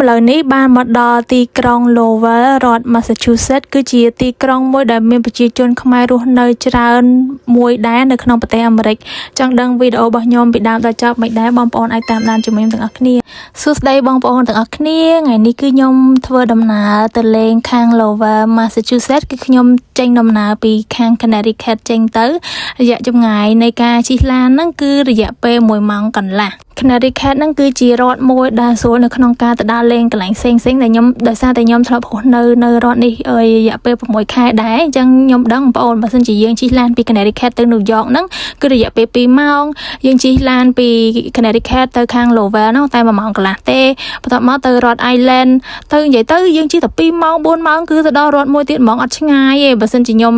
ឥឡូវនេះបានមកដល់ទីក្រុង Lowell រដ្ឋ Massachusetts គឺជាទីក្រុងមួយដែលមានប្រជាជនខ្មែររស់នៅច្រើនមួយដែរនៅក្នុងប្រទេសអាមេរិកចង់ដឹងវីដេអូរបស់ខ្ញុំពីដើមដល់ចប់មិនដែរបងប្អូនអាចតាមដានជាមួយខ្ញុំទាំងអស់គ្នាសួស្តីបងប្អូនទាំងអស់គ្នាថ្ងៃនេះគឺខ្ញុំធ្វើដំណើរទៅលេងខាង Lowell Massachusetts គឺខ្ញុំចេញដំណើរពីខាង Connecticut ចេញទៅរយៈចម្ងាយនៃការជិះឡានហ្នឹងគឺរយៈពេល1ម៉ោងកន្លះConnecticut ហ្នឹងគឺជារដ្ឋមួយដែលស្រួលនៅក្នុងការទៅដើរលេងកន្លែងផ្សេងៗដែលខ្ញុំដោយសារតែខ្ញុំធ្លាប់រស់នៅរដ្ឋនេះរយៈពេល6ខែដែរអញ្ចឹងខ្ញុំដឹងបងប្អូនបើសិនជាយើងជិះឡានពី Connecticut ទៅ New York ហ្នឹងគឺរយៈពេល2ម៉ោងយើងជិះឡានពី Connecticut ទៅខាង Lowell ហ្នឹងតែ1ម៉ោងកន្លះទេបន្ទាប់មកទៅរដ្ឋ Island ទៅនិយាយទៅយើងជិះតែ2ម៉ោង4ម៉ោងគឺទៅដល់រដ្ឋមួយទៀតហ្មងអត់ឆ្ងាយទេបើសិនជាខ្ញុំ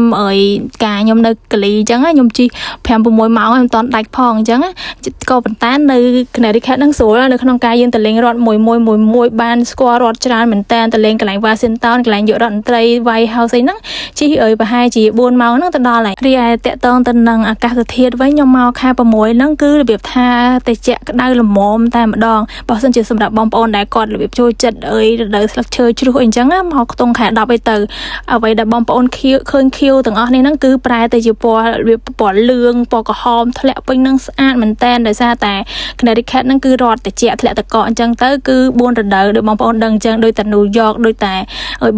ការខ្ញុំនៅកាលីអញ្ចឹងខ្ញុំជិះ5 6ម៉ោងហើយមិនទាន់ដាច់ផងអញ្ចឹងក៏ប៉ុន្តែនៅConnecticut នឹងស្រួលនៅក្នុងការយើងទៅលេងរដ្ឋមួយបានស្គាល់រដ្ឋច្រើនមែនតើទៅលេងកន្លែង Washington កន្លែងយករដ្ឋមន្ត្រី White House អីហ្នឹងជិះប្រហែលជា4ម៉ោងហ្នឹងទៅដល់ហើយរីឯតាក់ទងទៅនឹងអាកាសធាតុវិញខ្ញុំមកខែ6ហ្នឹងគឺរបៀបថាតិចក្តៅល្មមតែម្ដងបើសិនជាសម្រាប់បងប្អូនដែលគាត់របៀបចូលចិត្តរដូវស្លឹកឈើជ្រុះអីអញ្ចឹងមកខ្ទង់ខែ10អីទៅអ្វីដែលបងប្អូនឃើញខៀវទាំងអស់នេះហ្នឹងគឺប្រែទៅជាពណ៌លឿងពណ៌ក្រហមធ្លាក់ពេញហ្នឹងស្អាតមែនតើដោយសារតែ Connecticut ហ្នឹងគឺរដ្ឋត្រជាក់ធ្លាក់ទឹកកកអញ្ចឹងទៅគឺ4រដូវដូចបងប្អូនដឹងអញ្ចឹងដូចតែ New York ដូចតែ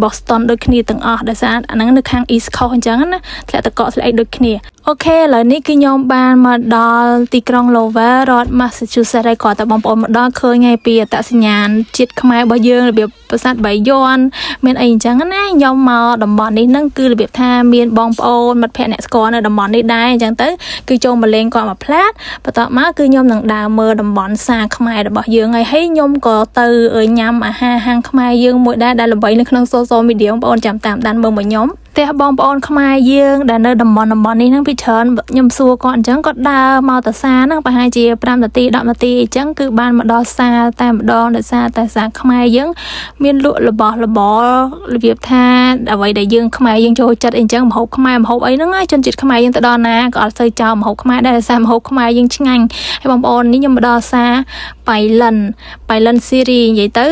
Boston ដូចគ្នាទាំងអស់ដោយសារអាហ្នឹងនៅខាង East Coast អញ្ចឹងណាធ្លាក់ទឹកកកធ្លាក់អីដូចគ្នាអូខេឥឡូវនេះគឺខ្ញុំបានមកដល់ទីក្រុង Lowell រដ្ឋ Massachusetts ហើយគាត់តែបងប្អូនមកដល់ឃើញហើយពីអត្តសញ្ញាណជាតិខ្មែររបស់យើងរបៀបប្រាសាទបាយ័នមានអីអញ្ចឹងណាខ្ញុំមកតំបន់នេះហ្នឹងគឺរបៀបថាមានបងប្អូនមិត្តភ័ក្តិអ្នកស្គាល់នៅតំបន់នេះដែរអញ្ចឹងទៅគឺចូលមកលេងគាត់មកផ្លាតបន្ទាប់មកគឺខ្ញុំនឹងដើរមើលតំបន់សាខ្មែររបស់យើងហើយខ្ញុំក៏ទៅញ៉ាំអាហារហាងខ្មែរយើងមួយដែរដែលល្បីនៅក្នុង social media បងប្អូនចាំតាមដានមើលមកខ្ញុំផ្ទះបងប្អូនខ្មែរយើងដែលនៅតំបន់នេះហ្នឹងពីច្រើនខ្ញុំសួរគាត់អញ្ចឹងគាត់ដើរមកទៅសាហ្នឹងប្រហែលជា5នាទី10នាទីអញ្ចឹងគឺបានមកដល់សាតែម្ដងដោយសារតែសាខ្មែរយើងមានលក់របស់របររបៀបថាអ្វីដែលយើងខ្មែរយើងចូលចិត្តអីអញ្ចឹងម្ហូបខ្មែរម្ហូបអីហ្នឹងជនជាតិខ្មែរយើងទៅដល់ណាក៏អត់សូវចោលម្ហូបខ្មែរដែរដោយសារម្ហូបខ្មែរយើងឆ្ងាញ់ហើយបងប្អូននេះខ្ញុំមកដល់សាប៉ៃលិនសេរីនិយាយទៅ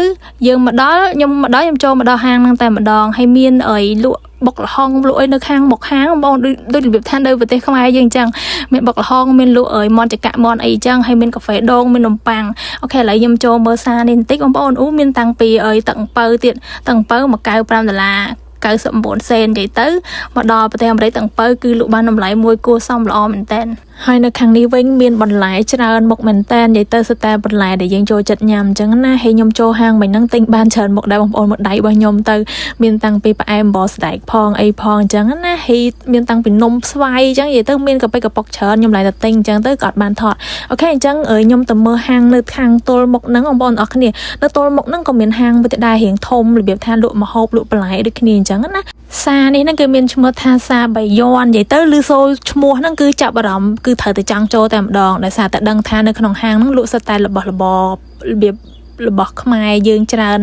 យើងមកដល់ខ្ញុំចូលមកដល់ហាងហ្នឹងតែម្ដងហើយមានលក់បុកល្ហុងលក់អីនៅខាងមុខហាងបងដូចរបៀបថានៅប្រទេសខ្មែរយើងអញ្ចឹងមានបុកល្ហុងមានលក់មាន់ចកមាន់អីអញ្ចឹងហើយមានកាហ្វេដូងមាននំប៉័ងអូខេឥឡូវខ្ញុំចូលមើលសារនេះបន្តិចបងប្អូនមានតាំងពីទឹកអំពៅទៀតទឹកអំពៅមក$95.99សេននិយាយទៅមកដល់ប្រទេសអាមេរិកទឹកអំពៅគឺលក់បានតម្លៃមួយគួរសមល្អមែនតើហើយនៅខាងនេះវិញមានបន្លែច្រើនមុខមែនតើនិយាយទៅសុទ្ធតែបន្លែដែលយើងចូលចិត្តញ៉ាំអញ្ចឹងណាហើយខ្ញុំចូលហាងមិញហ្នឹងទិញបានច្រើនមុខដែរបងប្អូនមកដៃរបស់ខ្ញុំទៅមានតាំងពីផ្អែមបបរស្ដែកផងអីផងអញ្ចឹងណាហើយមានតាំងពីនំស្វាយអញ្ចឹងនិយាយទៅមានកាពិកប៉ុកច្រើនខ្ញុំឡើងតែទិញអញ្ចឹងទៅក៏អត់បានថតអូខេអញ្ចឹងខ្ញុំទៅមើលហាងនៅខាងទល់មុខហ្នឹងបងប្អូនអរគ្នានៅទល់មុខហ្នឹងក៏មានហាងមួយដែររៀងធំរបៀបថាលក់ម្ហូបលក់បន្លែដូចគ្នាអញ្ចឹងណាសានេះហ្នឹងគឺមានឈ្មោះថាសាបាយ័ននិយាយទៅឮសូរឈ្មោះហ្នឹងគឺចាប់អារម្មណ៍គឺត្រូវតែចង់ចូលតែម្ដងដោយសារតែដឹងថានៅក្នុងហាងហ្នឹងលក់សិតតែរបស់របររបៀបរបស់ខ្មែរយើងច្រើន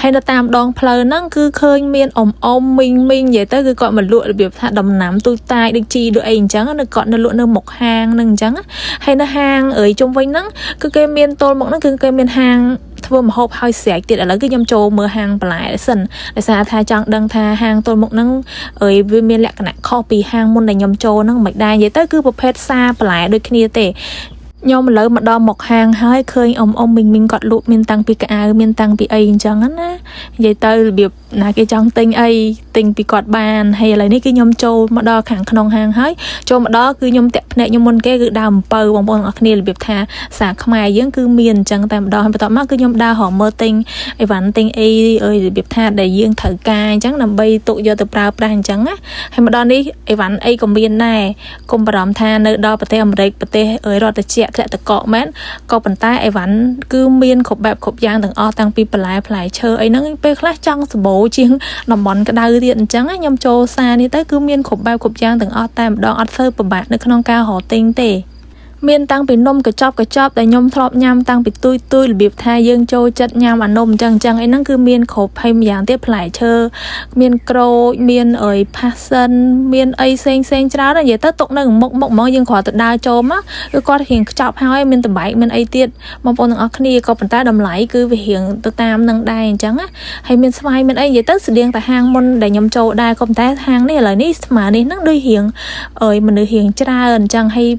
ហើយនៅតាមដងផ្លូវហ្នឹងគឺឃើញមានមីងនិយាយទៅគឺគាត់មកលក់របៀបថាដំណាំទូតាយដូចជីដូចអីអញ្ចឹងនៅគាត់នៅលក់នៅមុខហាងហ្នឹងអញ្ចឹងហើយនៅហាងជុំវិញហ្នឹងគឺគេមានទល់មុខហ្នឹងគឺគេមានហាងធ្វើម្ហូបហើយស្រែកទៀតឥឡូវគឺខ្ញុំចូលមើលហាងបន្លែសិនដោយសារថាចង់ដឹងថាហាងទល់មុខហ្នឹងវាមានលក្ខណៈខុសពីហាងមុនដែលខ្ញុំចូលហ្នឹងមិនដែរនិយាយទៅគឺប្រភេទសាបន្លែដូចគ្នាទេខ្ញុំឥឡូវមកដល់មុខហាងហើយឃើញមីងគាត់លក់មានតាំងពីកៅអៅមានតាំងពីអីអញ្ចឹងណានិយាយទៅរបៀបណាគេចង់ទិញអីទិញពីគាត់បានហើយឥឡូវនេះគឺខ្ញុំចូលមកដល់ខាងក្នុងហាងហើយចូលមកដល់គឺខ្ញុំតាក់ភ្នែកខ្ញុំមុនគេគឺដើរអំពៅបងប្អូនអរគ្នារបៀបថាសាខ្មែរយើងគឺមានអញ្ចឹងតែម្ដងហើយបន្ទាប់មកគឺខ្ញុំដើររកមើលទិញអីវ៉ាន់ទិញអីរបៀបថាដែលយើងត្រូវការអញ្ចឹងដើម្បីទុកយកទៅប្រើប្រាស់អញ្ចឹងណាហើយមកដល់នេះអីវ៉ាន់អីក៏មានដែរកុំបារម្ភថានៅដល់ប្រទេសអាមេរិកប្រទេសរដ្ឋត្រជាក់ធ្លាក់ទឹកកកមែនក៏ប៉ុន្តែអីវ៉ាន់គឺមានគ្រប់បែបគ្រប់យ៉ាងទាំងអស់តាំងពីបន្លែផ្លែឈើអីហ្នឹងពេលខ្លះចង់សម្បូរជាងតំបន់ក្តៅទៀតអញ្ចឹងខ្ញុំចូលសារនេះទៅគឺមានគ្រប់បែបគ្រប់យ៉ាងទាំងអស់តែម្ដងអត់ធ្វើពិបាកនៅក្នុងការរកទិញទេ មានតាំងពីនំកញ្ចប់ដែលខ្ញុំធ្លាប់ញ៉ាំតាំងពីទុយរបៀបថាយើងចូលចិត្តញ៉ាំអានំអញ្ចឹងអីហ្នឹងគឺមានគ្រប់ហើយម្យ៉ាងទៀតផ្លែឈើមានក្រូចមានផាសសិនមានអីផ្សេងច្រើននិយាយទៅទុកនៅមុខហ្មងយើងគ្រាន់តែដើរចូលមកគឺគាត់រៀងខ្ចប់ហើយមានតបែកមានអីទៀតបងប្អូនទាំងអស់គ្នាក៏ប៉ុន្តែតម្លៃគឺវារៀងទៅតាមនឹងដែរអញ្ចឹងណាហើយមានស្វាយមានអីនិយាយទៅស្តៀងតែហាងមុនដែលខ្ញុំចូលដែរក៏ប៉ុន្តែហាងនេះឥឡូវនេះស្មើនេះហ្នឹងដូចរៀងមនុស្សរៀងច្រើនអញ្ចឹងហើយ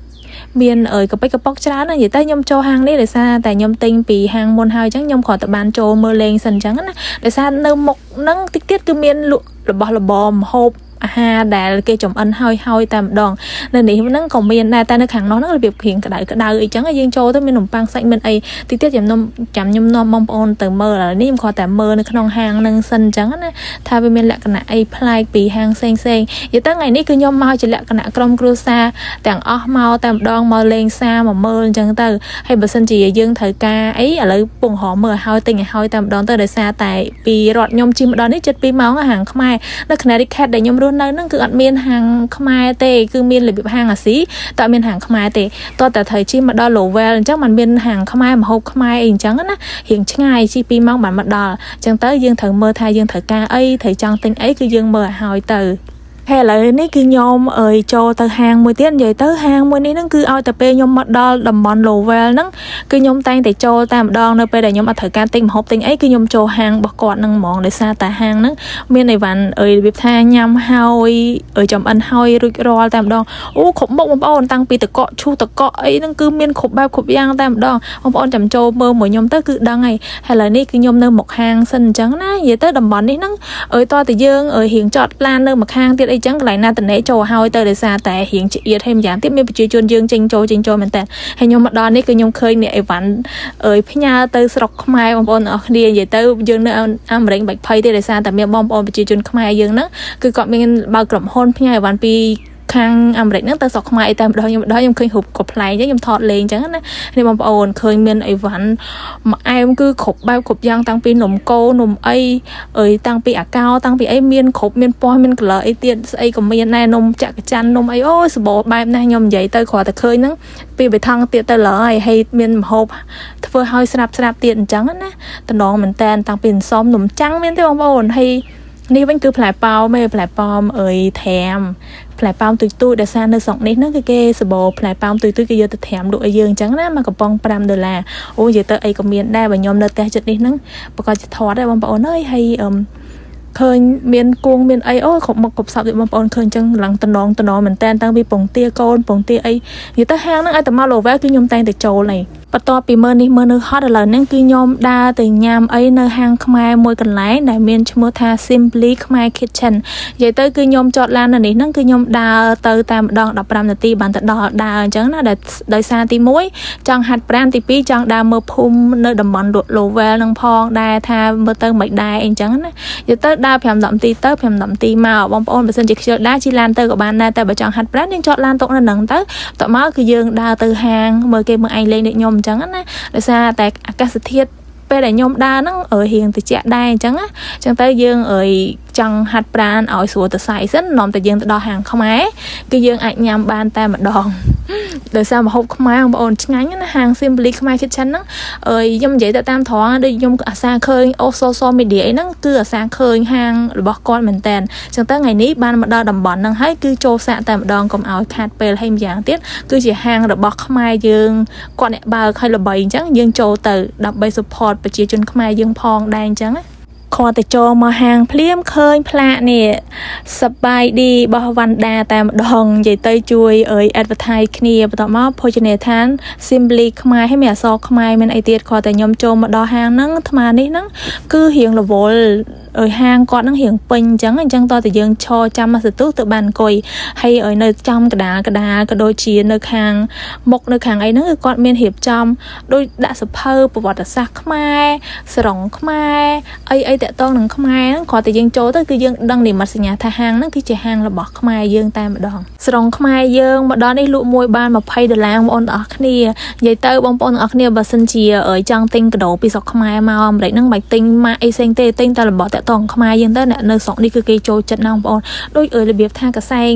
មានកប៉ិកប៉ុកច្រើនណានិយាយទៅខ្ញុំចូលហាងនេះដោយសារតែខ្ញុំទិញពីហាងមុនហើយអញ្ចឹងខ្ញុំគ្រាន់តែបានចូលមើលលេងសិនអញ្ចឹងណាដោយសារនៅមុខហ្នឹងតិចទៀតគឺមានលក់របស់របរម្ហូបអាហារដែលគេចំអិនហើយតែម្ដងនៅនេះហ្នឹងក៏មានដែរតែនៅខាងនោះហ្នឹងរបៀបគ្រឿងក្តៅអីចឹងយើងចូលទៅមាននំប៉័ងសាច់មានអីតិចទៀតខ្ញុំនាំបងប្អូនទៅមើលឥឡូវនេះខ្ញុំគ្រាន់តែមើលនៅក្នុងហាងហ្នឹងសិនអញ្ចឹងណាថាវាមានលក្ខណៈអីប្លែកពីហាងផ្សេងនិយាយទៅថ្ងៃនេះគឺខ្ញុំមកជាលក្ខណៈក្រុមគ្រួសារទាំងអស់មកតែម្ដងមកលេងសារមកមើលអញ្ចឹងទៅហើយបើសិនជាយើងត្រូវការអីឥឡូវពងរមមើលឲ្យទិញឲ្យតែម្ដងទៅដោយសារតែពីរត់ខ្ញុំជិះម្ដងនេះជិត2ម៉ោងហាងខ្មែរនៅ Connecticut ដែលខ្ញុំរស់នៅហ្នឹងគឺអត់មានហាងខ្មែរទេគឺមានរបៀបហាងអាស៊ីតែអត់មានហាងខ្មែរទេតោះតែត្រូវជិះមកដល់ Lowell អញ្ចឹងมันមានហាងខ្មែរម្ហូបខ្មែរអីអញ្ចឹងណារៀងឆ្ងាយជិះ2ម៉ោងបានមកដល់អញ្ចឹងទៅយើងត្រូវមើលថាយើងត្រូវការអីត្រូវចង់ទិញអីគឺយើងមើលឲ្យទៅហើយឥឡូវនេះគឺខ្ញុំចូលទៅហាងមួយទៀតនិយាយទៅហាងមួយនេះហ្នឹងគឺឲ្យតែពេលខ្ញុំមកដល់តំបន់ Lowell ហ្នឹងគឺខ្ញុំតែងតែចូលតែម្ដងនៅពេលដែលខ្ញុំអត់ត្រូវការទិញម្ហូបទិញអីគឺខ្ញុំចូលហាងរបស់គាត់ហ្នឹងហ្មងដោយសារតែហាងហ្នឹងមានអីវ៉ាន់របៀបថាញ៉ាំហើយចំអិនហើយរួចរាល់តែម្ដងអូគ្រប់មុខបងប្អូនតាំងពីតកកឈូសតកកអីហ្នឹងគឺមានគ្រប់បែបគ្រប់យ៉ាងតែម្ដងបងប្អូនចាំចូលមើលមួយខ្ញុំទៅគឺដឹងហើយឥឡូវនេះគឺខ្ញុំនៅមុខហាងសិនអញ្ចឹងណានិយាយទៅតំបន់នេះហ្នឹងតើតែយើងរៀងចតឡាននៅម្ខាងទៀតអីចឹងកន្លែងណាតនេចូលឲ្យទៅដោយសារតែរៀងជាទៀតហើយម្យ៉ាងទៀតមានប្រជាជនយើងចេញចូលមែនតើហើយខ្ញុំមកដល់នេះគឺខ្ញុំឃើញអ្នកអីវ៉ាន់ផ្ញើទៅស្រុកខ្មែរបងប្អូនអរគ្នានិយាយទៅយើងនៅអាមេរិកបាច់ភ័យទេដោយសារតែមានបងប្អូនប្រជាជនខ្មែរយើងហ្នឹងគឺគាត់មានបើកក្រុមហ៊ុនផ្ញើអីវ៉ាន់ពីខាងអាមេរិកហ្នឹងទៅស្រុកខ្មែរអីតែម្ដងខ្ញុំឃើញរូបក៏ប្លែកចឹងខ្ញុំថតលេងចឹងណានេះបងប្អូនឃើញមានអីវ៉ាន់មួយអែមគឺគ្រប់បែបគ្រប់យ៉ាងតាំងពីនំកូនំអីតាំងពីអាកោតាំងពីអីមានគ្រប់មានពណ៌មាន color អីទៀតស្អីក៏មានដែរនំចាក់កចាន់នំអីអូយសម្បូរបែបណាស់ខ្ញុំនិយាយទៅគ្រាន់តែឃើញហ្នឹងពីបេថងទៀតទៅលើហើយមានម្ហូបធ្វើឲ្យស្រាប់ទៀតអញ្ចឹងណាតំណងមែនតែនតាំងពីសំនំចាំងមានទេបងប្អូនហើយនេះវិញគឺផ្លែប៉ោមផ្លែប៉ោមត្រាំផ្លែប៉ោមទុយដែលសារនៅស្រុកនេះហ្នឹងគឺគេសបោផ្លែប៉ោមទុយគេយកទៅត្រាំលក់ឲ្យយើងអញ្ចឹងណាមកកំប៉ុង$5អូនិយាយទៅអីក៏មានដែរបើខ្ញុំនៅផ្ទះចិត្តនេះហ្នឹងប្រកាសជាថតដែរបងប្អូនអើយហើយឃើញមានគួងមានអីអូគ្រប់មុខគ្រប់សពទៀតបងប្អូនឃើញអញ្ចឹងឡើងតំណងមែនតែនតាំងពីពងទាកូនពងទាអីនិយាយទៅហាងហ្នឹងឲ្យតែមក Lowell គឺខ្ញុំតែងតែចូលហើយបន្ទាប់ពីមើលនេះមើលនៅហត់ឥឡូវហ្នឹងគឺខ្ញុំដើរទៅញ៉ាំអីនៅហាងខ្មែរមួយកន្លែងដែលមានឈ្មោះថា Simply Khmer Kitchen និយាយទៅគឺខ្ញុំចតឡាននៅនេះហ្នឹងគឺខ្ញុំដើរទៅតែម្ដង15នាទីបានទៅដល់ដើរអញ្ចឹងណាដោយសារទី1ចង់ហាត់ប្រាណទី2ចង់ដើរមើលភូមិនៅតំបន់ Lowell ហ្នឹងផងដែរថាមើលទៅមិនដែរអីអញ្ចឹងណានិយាយទៅដើរ5-10នាទីទៅ5-10នាទីមកបងប្អូនបើសិនជាខ្ជិលដើរជិះឡានទៅក៏បានដែរតែបើចង់ហាត់ប្រាណយើងចតឡានទុកនៅហ្នឹងទៅតមកគឺយើងដើរទៅហាងមើលគេមើលឯងលេងដូចខ្ញុំអញ្ចឹងណាដោយសារតែអាកាសធាតុពេលដែលខ្ញុំដើរហ្នឹងរៀងត្រជាក់ដែរអញ្ចឹងណាអញ្ចឹងទៅយើងចង់ហាត់ប្រាណឲ្យស្រួលទៅសាយសិននាំតែយើងទៅដល់ហាងខ្មែរគឺយើងអាចញ៉ាំបានតែម្ដងដោយសារម្ហូបខ្មែរបងប្អូនឆ្ងាញ់ណាហាង Simply Khmer Kitchen ហ្នឹងខ្ញុំនិយាយទៅតាមត្រង់ដូចខ្ញុំអាសាឃើញsocial media អីហ្នឹងគឺអាសាឃើញហាងរបស់គាត់មែនតើអញ្ចឹងទៅថ្ងៃនេះបានមកដល់តំបន់ហ្នឹងហើយគឺចូលសាកតែម្ដងកុំឲ្យខាតពេលហើយម្យ៉ាងទៀតគឺជាហាងរបស់ខ្មែរយើងគាត់អ្នកបើកឲ្យល្បីអញ្ចឹងយើងចូលទៅដើម្បី support ប្រជាជនខ្មែរយើងផងដែរអញ្ចឹងគ្រាន់តែចូលមកហាងភ្លាមឃើញផ្លាកនេះសបាយឌីរបស់វណ្ណដាតែម្ដងនិយាយទៅជួយ advertise គ្នាបន្ទាប់មកភោជនីយដ្ឋាន Simply ខ្មែរហើយមានអក្សរខ្មែរមានអីទៀតគ្រាន់តែខ្ញុំចូលមកដល់ហាងហ្នឹងអាត្មានេះហ្នឹងគឺរៀងរវល់ហាងគាត់ហ្នឹងរៀងពេញអញ្ចឹងតើតែយើងឈរចាំមកសន្ទុះទៅបានអង្គុយហើយនៅចំកដាលក៏ដូចជានៅខាងមុខនៅខាងអីហ្នឹងគឺគាត់មានរៀបចំដូចដាក់សភៅប្រវត្តិសាស្ត្រខ្មែរសរងខ្មែរអីតាក់ទងនឹងខ្មែរហ្នឹងគ្រាន់តែយើងចូលទៅគឺយើងដឹងនិមិត្តសញ្ញាថាហាងហ្នឹងគឺជាហាងរបស់ខ្មែរយើងតែម្ដងសរងខ្មែរយើងមកដល់នេះលក់មួយបាន$20បងប្អូនទាំងអស់គ្នានិយាយទៅបងប្អូនទាំងអស់គ្នាបើសិនជាចង់ទិញកាដូពីស្រុកខ្មែរមកអាមេរិកហ្នឹងមិនទិញម៉ាកអីផ្សេងទេទិញតែរបស់តាក់ទងខ្មែរយើងទៅអ្នកនៅស្រុកនេះគឺគេចូលចិត្តណាស់បងប្អូនដូចរបៀបថាកសែង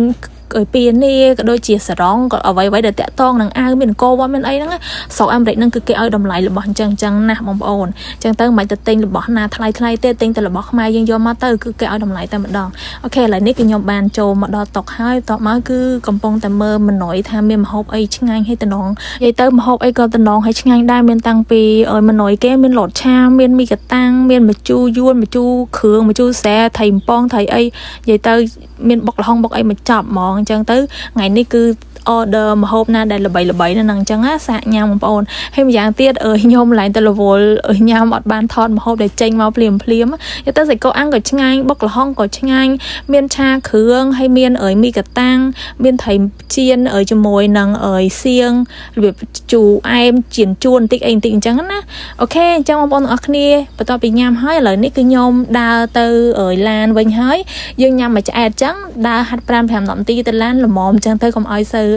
ở bên này cái đôi chia sẻ rong còn ở vậy để tẹt tông nằng ai mình côว่ามันไอ้นั่งสองอันเด็กนั่นคือเกี่ยวดำไหลหรือบ่จังนะมองอ่อนจังเติมหมายจะติงหรือบ่นาทลายเติงแต่หรือบ่มายังยอมมาเตอร์คือเกี่ยวดำไหลแต่มันดองโอเคหลายนี่คือยอมบานโจมาดอตกให้ต่อมาคือกำปองแต่เมื่อมันหน่อยทำเมียมฮอบไอ้ช่างให้ตน้องยายเติมฮอบไอ้ก็ตน้องให้ช่างได้เมียนตังปีมันหน่อยแก้เมียนหลอดชาเมียนมีกระตังเมียนมาจูยวนมาจูเขืองมาจูแซ่ไทยปองไทยไอ้ยายเติมเมียนบอกห้องบอกไอ้มาจับมองจังเติมไงนี่คือออเดอร์มาฮบน่าได้ระบายนั่นนังจังอ่ะสะยามปอนให้มันอย่างเตี้ยยมไหลตลอดยามอดบานทอดมาฮบได้เจงมาเปลี่ยนยาตาใส่ก็อังก็ช่างบอกละห้องก็ช่างเมียนชาเครื่องให้เมียนมีกระตังเมียนไทยเจียนจมวยนังเสียงแบบจูไอมเจียนจวนติ๊กเองติ๊กจังนะโอเคจังมาปอนอักนี่ปต่อไปยามให้เลยนี่คือยมดาเตอลานวันให้ยังยามมาจะแอดจังดาหัดปรามแผ่นหนอมตีตะลานละมอมจังเตอกับไอเซอ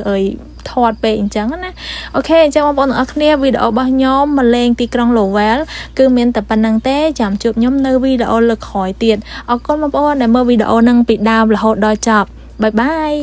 ทอดไปจังนะโอเคจังมาปอนอักนี่วิดีโอบ้านย้อมมาเลงตีกรองโลเวลคือเมียนแต่ปนังเต้จำจุดย้อมในวิดีโอเลยคอยเตียนเอาก้นมาปอนในเมื่อวิดีโอนั่งปิดดาวแล้วหดดอยจับบายบาย